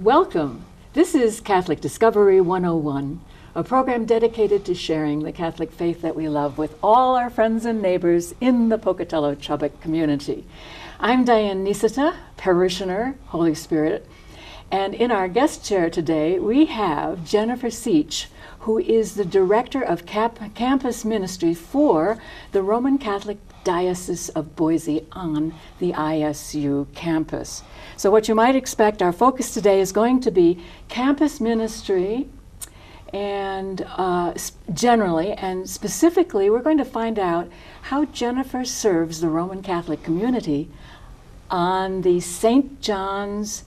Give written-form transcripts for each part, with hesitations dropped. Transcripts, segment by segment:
Welcome. This is Catholic Discovery 101, a program dedicated to sharing the Catholic faith that we love with all our friends and neighbors in the Pocatello Chubbuck community. I'm Diane Nisita, parishioner, Holy Spirit, and in our guest chair today we have Jennifer Seaich, who is the Director of Campus Ministry for the Roman Catholic Diocese of Boise on the ISU campus. So what you might expect, our focus today is going to be campus ministry and generally, and specifically we're going to find out how Jennifer serves the Roman Catholic community on the St. John's,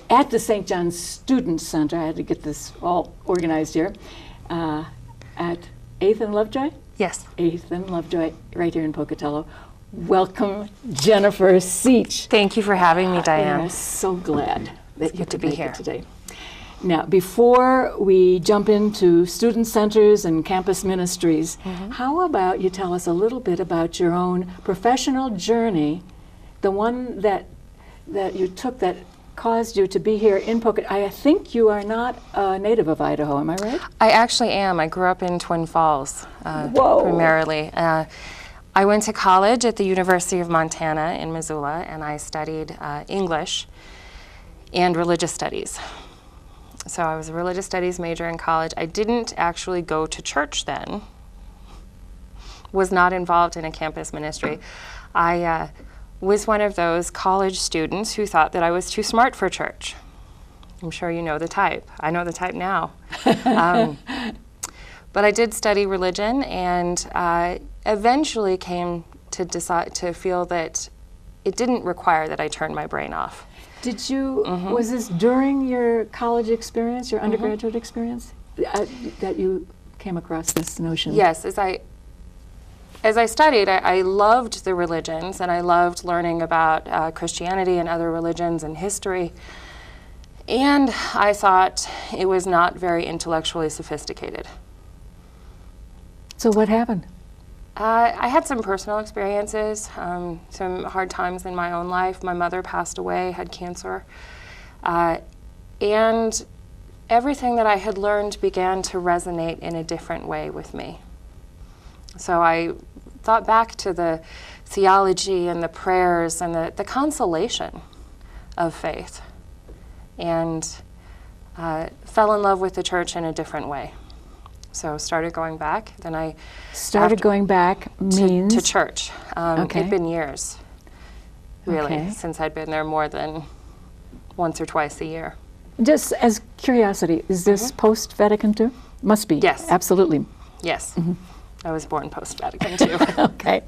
at the St. John's Student Center. I had to get this all organized here, at 8th and Lovejoy? Yes. 8th and Lovejoy, right here in Pocatello. Welcome, Jennifer Seaich. Thank you for having me, Diane. I'm so glad that you could be make here it today. Now, before we jump into student centers and campus ministries, how about you tell us a little bit about your own professional journey, the one that you took that caused you to be here in Pocatello. I think you are not a native of Idaho, am I right? I actually am. I grew up in Twin Falls, primarily. I went to college at the University of Montana in Missoula, and I studied English and religious studies. So I was a religious studies major in college. I didn't actually go to church then, was not involved in a campus ministry. I was one of those college students who thought that I was too smart for church. I'm sure you know the type. I know the type now. But I did study religion, and eventually came to feel that it didn't require that I turn my brain off. Did you, was this during your college experience, your undergraduate experience, that you came across this notion? Yes, as I studied, I loved the religions, and I loved learning about Christianity and other religions and history. And I thought it was not very intellectually sophisticated. So what happened? I had some personal experiences, some hard times in my own life. My mother passed away, had cancer. And everything that I had learned began to resonate in a different way with me. So I thought back to the theology and the prayers and the consolation of faith, and fell in love with the church in a different way. So started going back. Then I started going back means to church. It'd been years, really, since I'd been there more than once or twice a year. Just as curiosity, is this post-Vatican II? Must be. Yes. Absolutely. Yes. I was born post-Vatican II. Okay.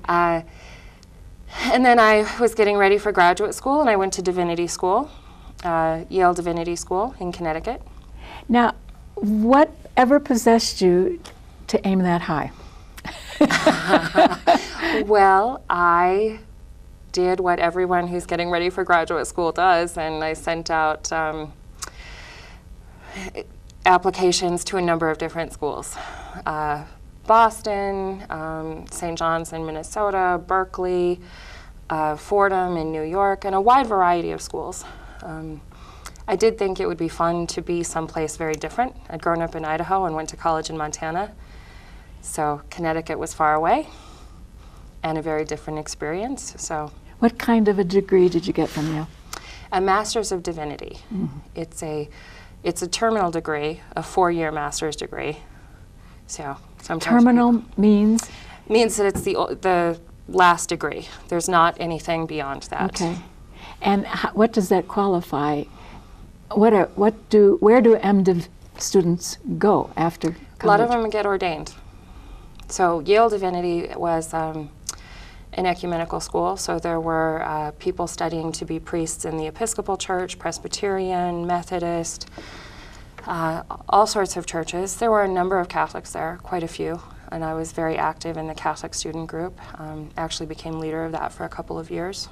And then I was getting ready for graduate school, and I went to divinity school, Yale Divinity School in Connecticut. Now, whatever possessed you to aim that high? Well, I did what everyone who's getting ready for graduate school does, and I sent out applications to a number of different schools. Boston, St. John's in Minnesota, Berkeley, Fordham in New York, and a wide variety of schools. I did think it would be fun to be someplace very different. I'd grown up in Idaho and went to college in Montana, so Connecticut was far away and a very different experience. So, what kind of a degree did you get from Yale? A Master's of Divinity. It's a terminal degree, a 4-year master's degree. So terminal means that it's the last degree. There's not anything beyond that. Okay, and what does that qualify? Where do MDiv students go after college? A lot of them get ordained. So Yale Divinity was an ecumenical school, so there were people studying to be priests in the Episcopal Church, Presbyterian, Methodist, all sorts of churches. There were a number of Catholics there, quite a few, and I was very active in the Catholic student group. Actually became leader of that for a couple of years.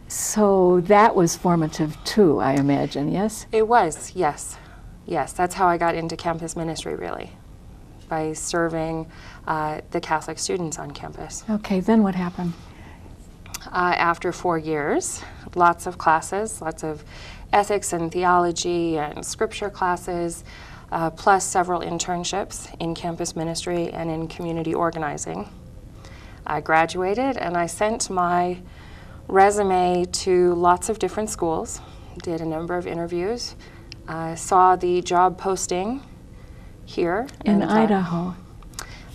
So that was formative too, I imagine, yes? It was, yes. Yes, that's how I got into campus ministry, really, by serving the Catholic students on campus. Okay, then what happened? after 4 years. Lots of classes, lots of ethics and theology and scripture classes, plus several internships in campus ministry and in community organizing. I graduated and I sent my resume to lots of different schools, did a number of interviews, saw the job posting here in Idaho.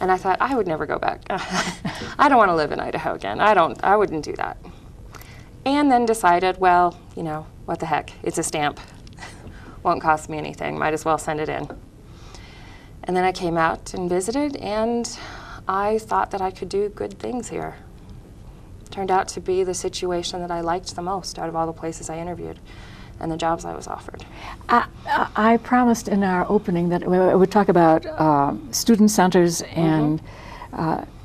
And I thought, I would never go back. I don't want to live in Idaho again. I wouldn't do that. And then decided, well, you know, what the heck, it's a stamp. Won't cost me anything, might as well send it in. And then I came out and visited, and I thought that I could do good things here. Turned out to be the situation that I liked the most out of all the places I interviewed and the jobs I was offered. I promised in our opening that we would talk about student centers and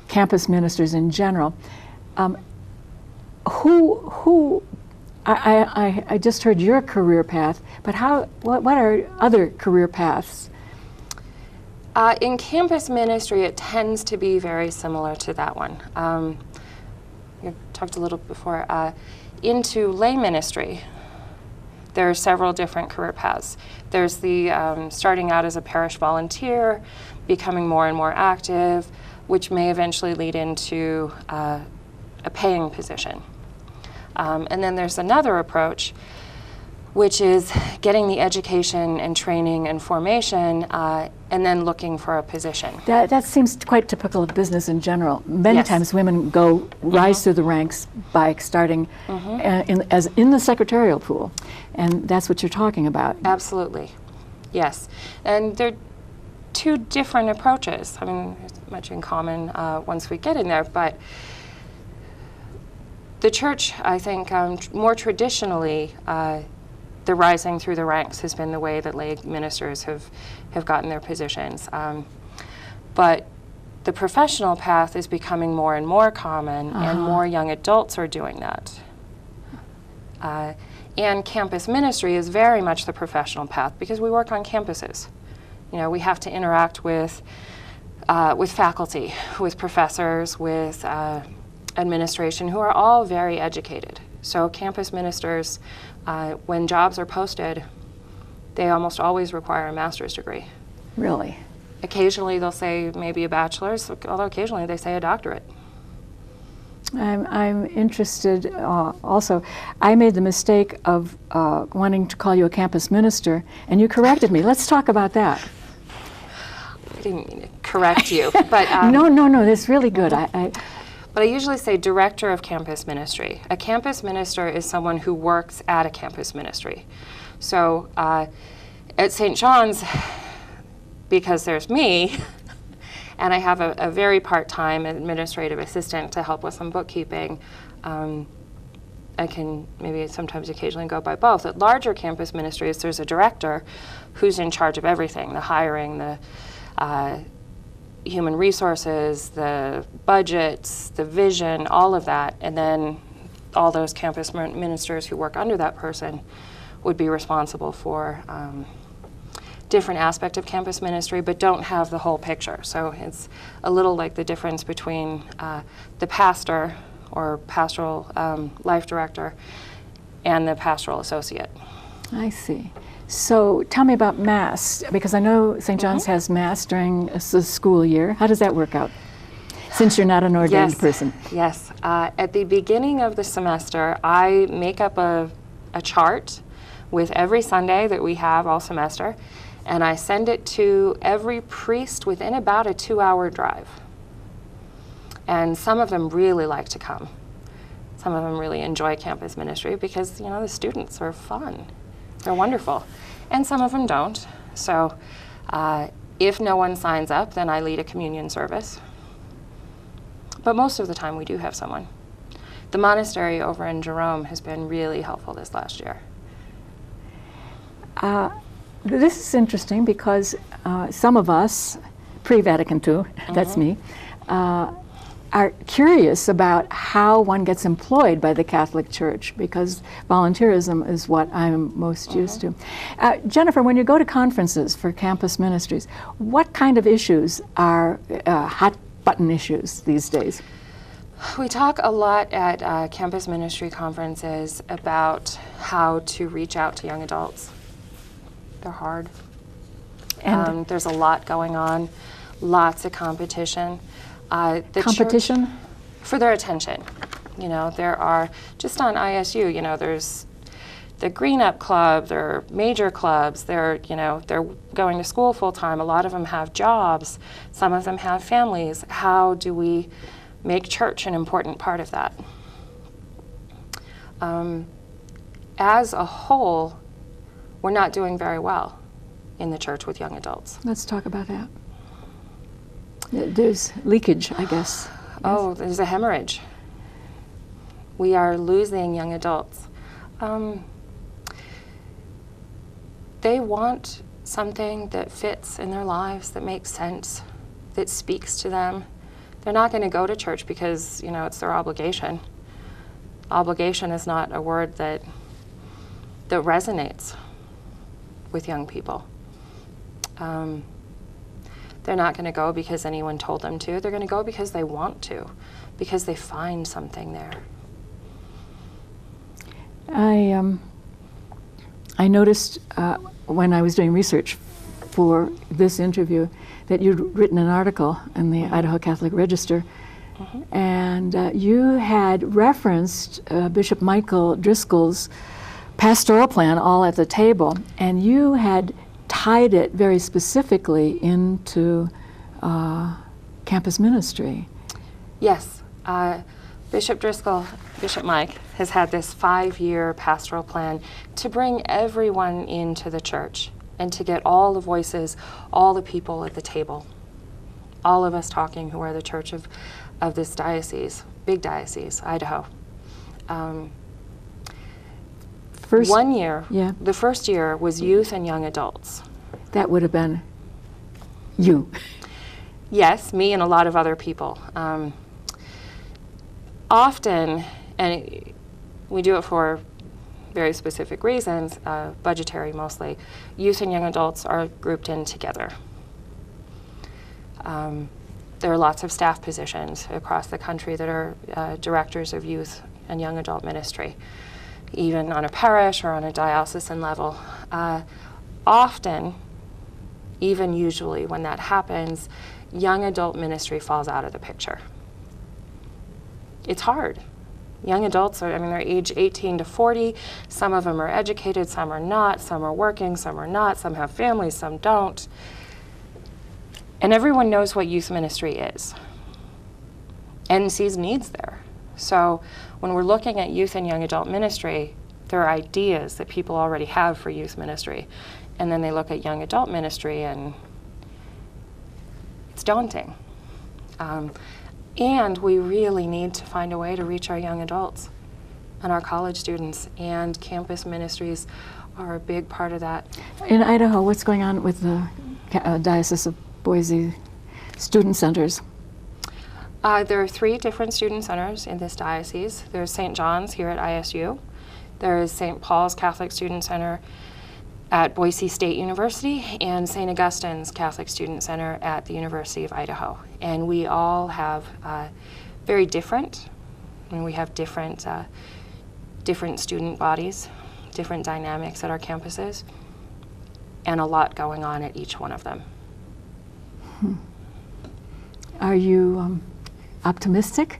campus ministers in general. I just heard your career path, but what are other career paths? In campus ministry, it tends to be very similar to that one. You talked a little before. Into lay ministry, there are several different career paths. There's the starting out as a parish volunteer, becoming more and more active, which may eventually lead into a paying position. And then there's another approach, which is getting the education and training and formation and then looking for a position. That seems quite typical of business in general. Many times women rise through the ranks by starting in the secretarial pool, and that's what you're talking about. Absolutely, yes. And they're two different approaches. I mean, there's much in common once we get in there, but the church, I think, more traditionally, the rising through the ranks has been the way that lay ministers have gotten their positions. But the professional path is becoming more and more common, and more young adults are doing that. And campus ministry is very much the professional path because we work on campuses. You know, we have to interact with faculty, with professors, with administration, who are all very educated. So campus ministers, when jobs are posted, they almost always require a master's degree. Really? Occasionally they'll say maybe a bachelor's, although occasionally they say a doctorate. I'm interested also. I made the mistake of wanting to call you a campus minister, and you corrected me. Let's talk about that. I didn't mean to correct you, but no, that's really good. But I usually say director of campus ministry. A campus minister is someone who works at a campus ministry. So at St. John's, because there's me, and I have a very part-time administrative assistant to help with some bookkeeping, I can maybe sometimes occasionally go by both. At larger campus ministries, there's a director who's in charge of everything, the hiring, the human resources, the budgets, the vision, all of that, and then all those campus ministers who work under that person would be responsible for different aspect of campus ministry, but don't have the whole picture. So it's a little like the difference between the pastor or pastoral life director and the pastoral associate. I see. So tell me about Mass, because I know St. John's has Mass during the school year. How does that work out, since you're not an ordained person? Yes. At the beginning of the semester, I make up a chart with every Sunday that we have all semester, and I send it to every priest within about a 2-hour drive. And some of them really like to come. Some of them really enjoy campus ministry because, you know, the students are fun. They're wonderful. And some of them don't. So if no one signs up, then I lead a communion service. But most of the time we do have someone. The monastery over in Jerome has been really helpful this last year. This is interesting because some of us, pre-Vatican II, that's me, are curious about how one gets employed by the Catholic Church, because volunteerism is what I'm most used to. Jennifer, when you go to conferences for campus ministries, what kind of issues are hot button issues these days? We talk a lot at campus ministry conferences about how to reach out to young adults. They're hard. And there's a lot going on, lots of competition. Competition? For their attention. You know, there are, just on ISU, you know, there's the Green Up Club, there are major clubs, they're going to school full time. A lot of them have jobs, some of them have families. How do we make church an important part of that? As a whole, we're not doing very well in the church with young adults. Let's talk about that. There's leakage, I guess. Oh, there's a hemorrhage. We are losing young adults. They want something that fits in their lives, that makes sense, that speaks to them. They're not going to go to church because, you know, it's their obligation. Obligation is not a word that resonates with young people. They're not going to go because anyone told them to. They're going to go because they want to, because they find something there. I noticed when I was doing research for this interview that you'd written an article in the Idaho Catholic Register, and you had referenced Bishop Michael Driscoll's pastoral plan, All at the Table, and you had tied it very specifically into campus ministry. Yes. Bishop Driscoll, Bishop Mike, has had this 5-year pastoral plan to bring everyone into the church and to get all the voices, all the people at the table, all of us talking who are the church of this diocese, big diocese, Idaho. The first year was youth and young adults. That would have been you. Yes, me and a lot of other people. Often, and we do it for very specific reasons, budgetary mostly, youth and young adults are grouped in together. There are lots of staff positions across the country that are directors of youth and young adult ministry, even on a parish or on a diocesan level. Often, even usually when that happens, young adult ministry falls out of the picture. It's hard. Young adults they're age 18 to 40. Some of them are educated, some are not, some are working, some are not, some have families, some don't. And everyone knows what youth ministry is and sees needs there. So when we're looking at youth and young adult ministry, there are ideas that people already have for youth ministry. And then they look at young adult ministry and it's daunting. And we really need to find a way to reach our young adults and our college students, and campus ministries are a big part of that. In Idaho, what's going on with the Diocese of Boise student centers? There are 3 different student centers in this diocese. There's St. John's here at ISU. There is St. Paul's Catholic Student Center at Boise State University, and St. Augustine's Catholic Student Center at the University of Idaho. And we all have very different, we have different student bodies, different dynamics at our campuses, and a lot going on at each one of them. Are you optimistic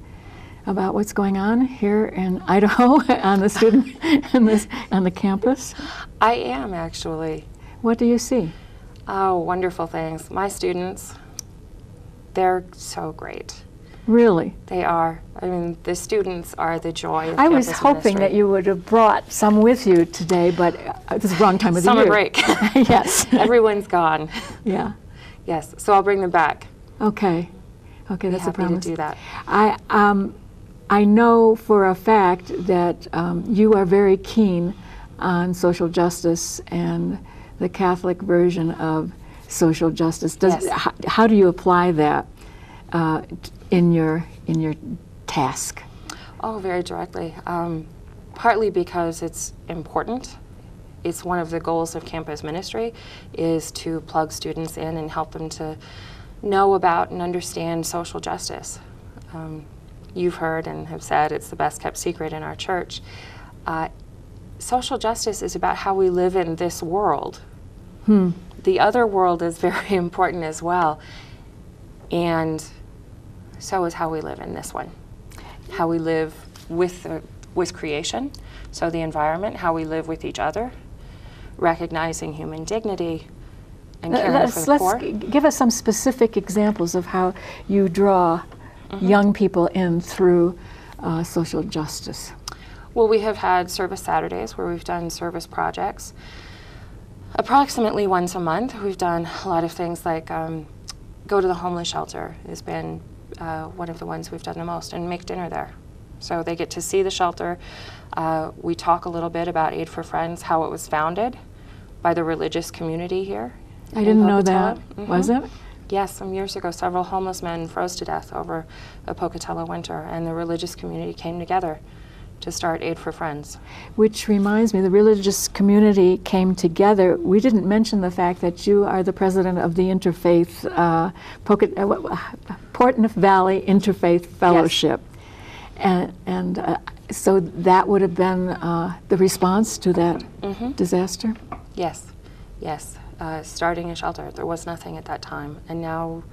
about what's going on here in Idaho on the student on the campus? I am, actually. What do you see? Oh, wonderful things. My students, they're so great. Really? They are. The students are the joy of I campus was hoping ministry. that you would have brought some with you today, but it's the wrong time of the Summer year. break. Yes. Everyone's gone. Yeah. Yes, so I'll bring them back. Okay. Okay, that's a promise. Happy to do that. I know for a fact that you are very keen on social justice and the Catholic version of social justice. Yes. How do you apply that in your task? Oh, very directly. Partly because it's important. It's one of the goals of campus ministry is to plug students in and help them to know about and understand social justice. you've heard and have said it's the best kept secret in our church. Social justice is about how we live in this world. The other world is very important as well, and so is how we live in this one. How we live with creation, so the environment, how we live with each other, recognizing human dignity, and caring for the poor. Give us some specific examples of how you draw young people in through social justice. Well, we have had service Saturdays where we've done service projects. Approximately once a month, we've done a lot of things like go to the homeless shelter has been one of the ones we've done the most, and make dinner there. So they get to see the shelter. We talk a little bit about Aid for Friends, how it was founded by the religious community here. I didn't know that. Was it? Yes, some years ago, several homeless men froze to death over a Pocatello winter, and the religious community came together to start Aid for Friends. Which reminds me, the religious community came together. We didn't mention the fact that you are the president of the Interfaith, Portneuf Valley Interfaith Fellowship. Yes. And so that would have been the response to that disaster? Yes, yes. Starting a shelter, there was nothing at that time, and now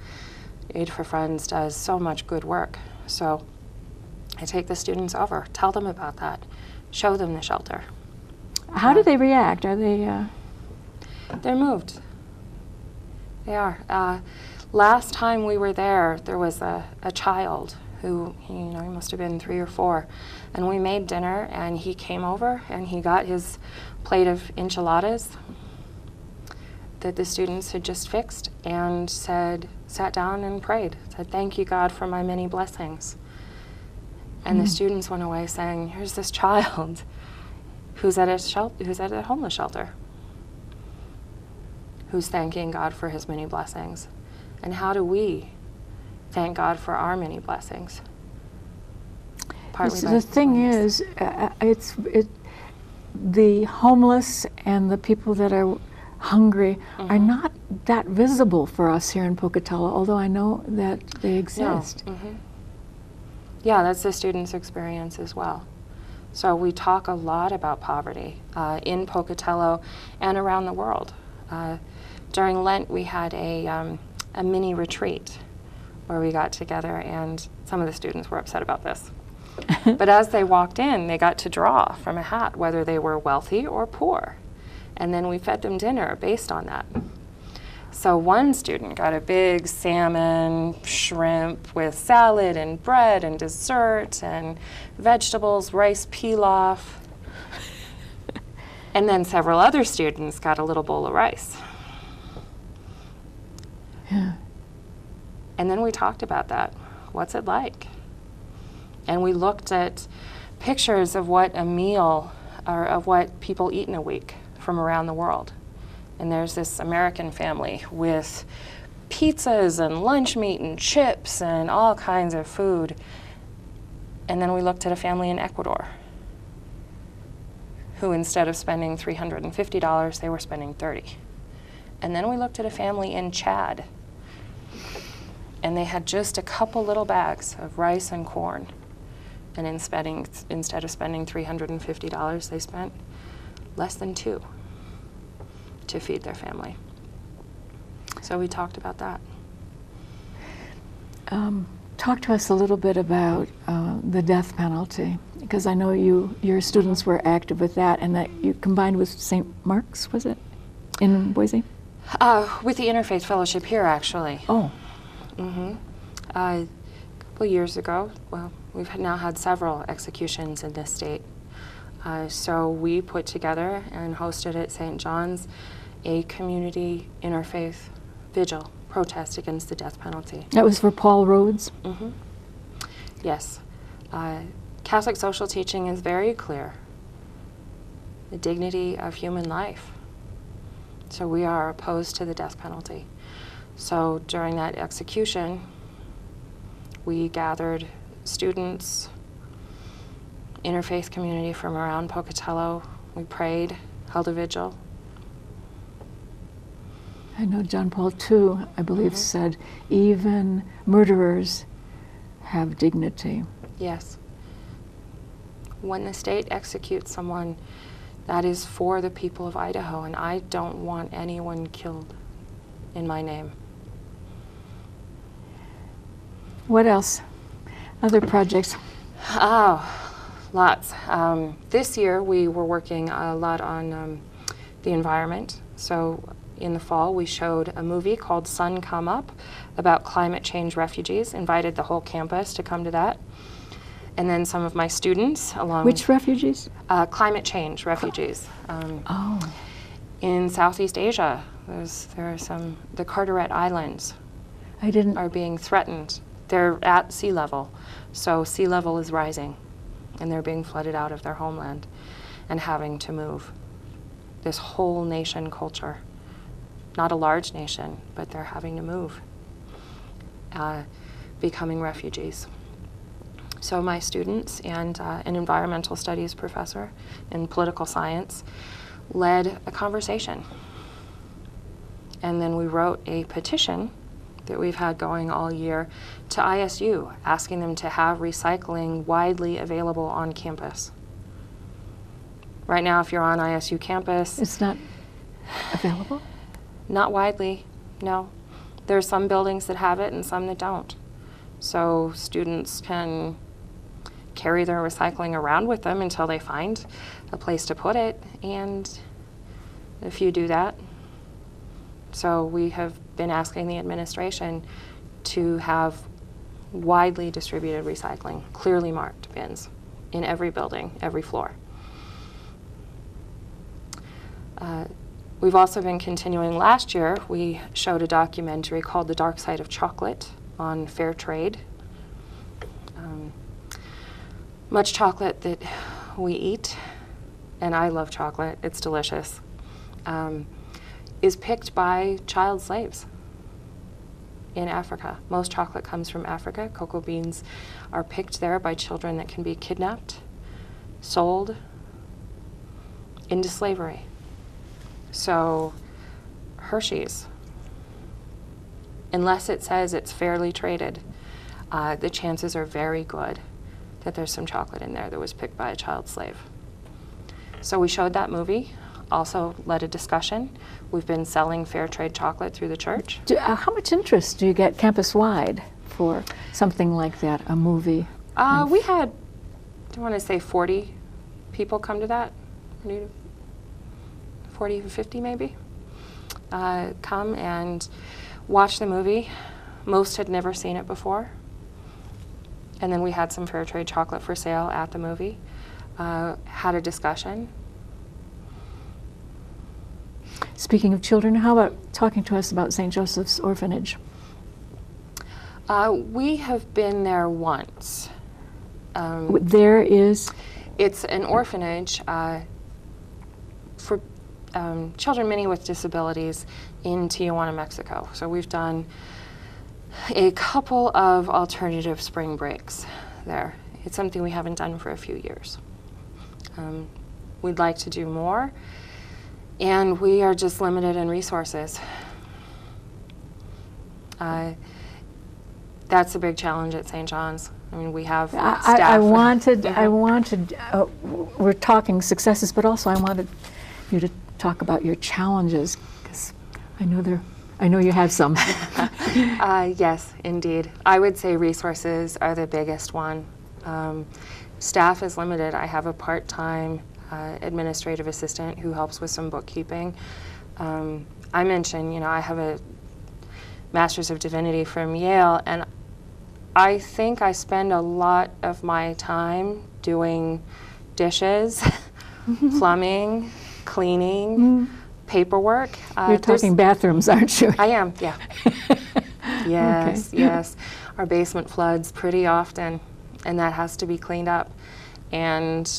Aid for Friends does so much good work. So I take the students over, tell them about that, show them the shelter. How do they react? Are they? They're moved. They are. Last time we were there, there was a child who, he must have been 3 or 4, and we made dinner, and he came over and he got his plate of enchiladas that the students had just fixed, and sat down and prayed, said, "Thank you, God, for my many blessings." And the students went away saying, "Here's this child who's at a homeless shelter, who's thanking God for his many blessings. And how do we thank God for our many blessings?" The thing is, the homeless and the people that are hungry are not that visible for us here in Pocatello, although I know that they exist. No. Yeah, that's the students' experience as well. So we talk a lot about poverty in Pocatello and around the world. During Lent, we had a mini retreat where we got together, and some of the students were upset about this. But as they walked in, they got to draw from a hat whether they were wealthy or poor. And then we fed them dinner based on that. So one student got a big salmon, shrimp with salad and bread and dessert and vegetables, rice pilaf. And then several other students got a little bowl of rice. Yeah. And then we talked about that. What's it like? And we looked at pictures of what a meal, or of what people eat in a week from around the world. And there's this American family with pizzas and lunch meat and chips and all kinds of food. And then we looked at a family in Ecuador who, instead of spending $350, they were spending $30. And then we looked at a family in Chad, and they had just a couple little bags of rice and corn. And instead of spending $350, they spent less than $2 to feed their family. So we talked about that. Talk to us a little bit about the death penalty, because I know your students were active with that, and that you combined with St. Mark's, was it, in Boise? With the Interfaith Fellowship here, actually. Oh. A couple years ago, well, we've now had several executions in this state. So we put together and hosted at St. John's a community interfaith vigil, protest against the death penalty. That was for Paul Rhodes? Yes. Catholic social teaching is very clear. The dignity of human life. So we are opposed to the death penalty. So during that execution, we gathered students, interfaith community from around Pocatello. We prayed, held a vigil. I know John Paul II, I believe, said even murderers have dignity. Yes. When the state executes someone, that is for the people of Idaho, and I don't want anyone killed in my name. What else? Other projects? Oh, lots. This year we were working a lot on the environment. So in the fall we showed a movie called Sun Come Up about climate change refugees, invited the whole campus to come to that. And then some of my students along... Which refugees? Climate change refugees. In Southeast Asia, there are some, the Carteret Islands are being threatened. They're at sea level, so sea level is rising, and they're being flooded out of their homeland and having to move. This whole nation culture, not a large nation, but they're having to move, becoming refugees. So my students and an environmental studies professor in political science led a conversation. And then we wrote a petition that we've had going all year to ISU, asking them to have recycling widely available on campus. Right now, if you're on ISU campus... It's not available? Not widely, no. There are some buildings that have it and some that don't. So students can carry their recycling around with them until they find a place to put it, and a few do that. So we have been asking the administration to have widely distributed recycling, clearly marked bins in every building, every floor. We've also been continuing. Last year, we showed a documentary called The Dark Side of Chocolate on fair trade. Much chocolate that we eat, and I love chocolate, it's delicious, is picked by child slaves in Africa. Most chocolate comes from Africa. Cocoa beans are picked there by children that can be kidnapped, sold into slavery. So Hershey's, unless it says it's fairly traded, the chances are very good that there's some chocolate in there that was picked by a child slave. So we showed that movie, also led a discussion. We've been selling fair trade chocolate through the church. How much interest do you get campus-wide for something like that, a movie? We had, I want to say 40 people come to that, 40 to 50 maybe, come and watch the movie. Most had never seen it before. And then we had some fair trade chocolate for sale at the movie, had a discussion. Speaking of children, how about talking to us about St. Joseph's Orphanage? We have been there once. There is? It's an orphanage for children, many with disabilities, in Tijuana, Mexico. So we've done a couple of alternative spring breaks there. It's something we haven't done for a few years. We'd like to do more, and we are just limited in resources. That's a big challenge at St. John's. I mean, we have staff. I wanted, we're talking successes, but also I wanted you to talk about your challenges, because I know you have some. Yes, indeed. I would say resources are the biggest one. Staff is limited. I have a part-time administrative assistant who helps with some bookkeeping. I mentioned, I have a Master's of Divinity from Yale, and I think I spend a lot of my time doing dishes, plumbing, cleaning, paperwork. You're talking bathrooms, aren't you? I am, yeah. Yes, okay. Yes. Our basement floods pretty often, and that has to be cleaned up. And,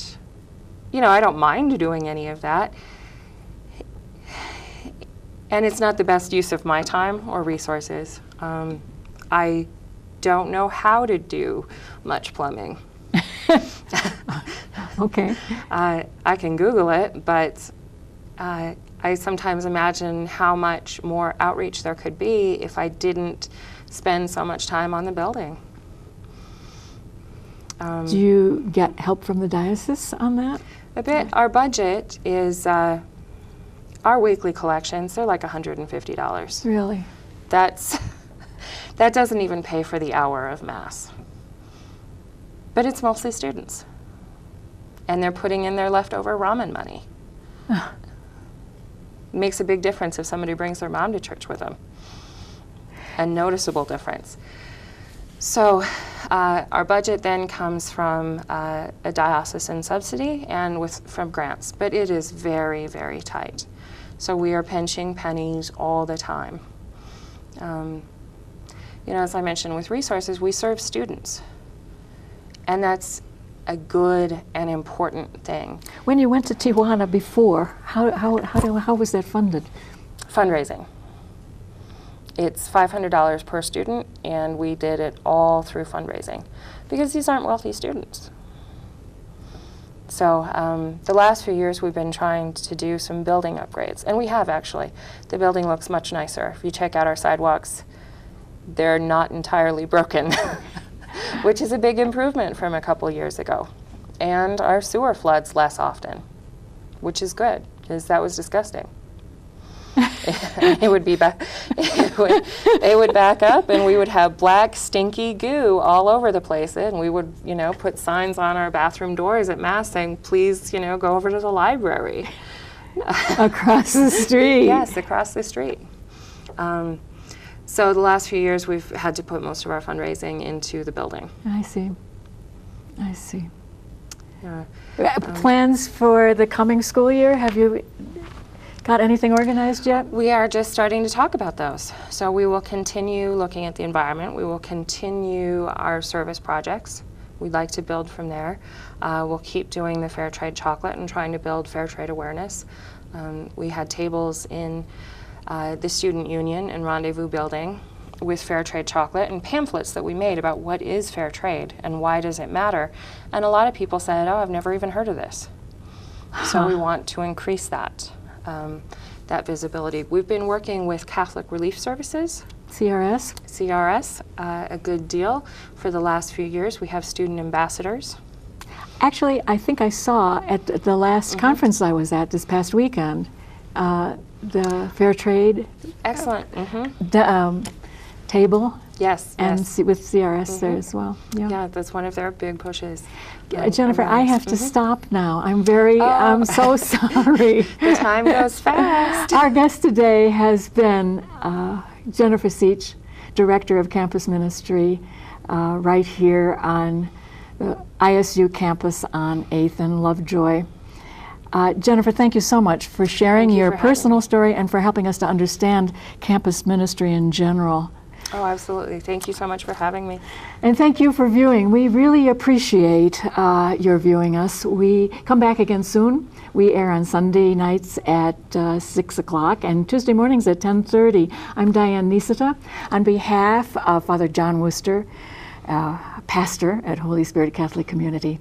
I don't mind doing any of that. And it's not the best use of my time or resources. I don't know how to do much plumbing. Okay. I can Google it, but I sometimes imagine how much more outreach there could be if I didn't spend so much time on the building. Do you get help from the diocese on that? A bit. Our budget is, our weekly collections, they're like $150. Really? That doesn't even pay for the hour of Mass. But it's mostly students. And they're putting in their leftover ramen money. Makes a big difference if somebody brings their mom to church with them. A noticeable difference. So our budget then comes from a diocesan subsidy and from grants, but it is very, very tight. So we are pinching pennies all the time. You know, as I mentioned with resources, we serve students. And that's a good and important thing. When you went to Tijuana before, how was that funded? Fundraising. It's $500 per student, and we did it all through fundraising because these aren't wealthy students. So the last few years we've been trying to do some building upgrades, and we have actually. The building looks much nicer. If you check out our sidewalks, they're not entirely broken, which is a big improvement from a couple years ago. And our sewer floods less often, which is good because that was disgusting. They would back up, and we would have black, stinky goo all over the place. And we would, you know, put signs on our bathroom doors at Mass saying, please, you know, go over to the library. Across the street. Yes, across the street. So the last few years, we've had to put most of our fundraising into the building. I see. I see. Yeah. Plans for the coming school year? Have you got anything organized yet? We are just starting to talk about those. So we will continue looking at the environment. We will continue our service projects. We'd like to build from there. We'll keep doing the fair trade chocolate and trying to build fair trade awareness. We had tables in the Student Union and Rendezvous building with fair trade chocolate and pamphlets that we made about what is fair trade and why does it matter. And a lot of people said, oh, I've never even heard of this. So we want to increase that. That visibility. We've been working with Catholic Relief Services. CRS, a good deal. For the last few years, we have student ambassadors. Actually, I think I saw at the last conference I was at this past weekend, the Fair Trade Excellent. table. Yes. And yes. With CRS there as well. Yeah, that's one of their big pushes. Jennifer, I have to stop now. I'm so sorry. The time goes fast. Our guest today has been Jennifer Seaich, Director of Campus Ministry, right here on the ISU campus on 8th and Lovejoy. Jennifer, thank you so much for sharing your personal story and for helping us to understand campus ministry in general. Oh, absolutely. Thank you so much for having me. And thank you for viewing. We really appreciate your viewing us. We come back again soon. We air on Sunday nights at 6 o'clock and Tuesday mornings at 10:30. I'm Diane Nisita. On behalf of Father John Worcester, pastor at Holy Spirit Catholic Community,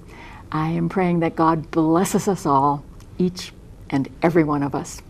I am praying that God blesses us all, each and every one of us.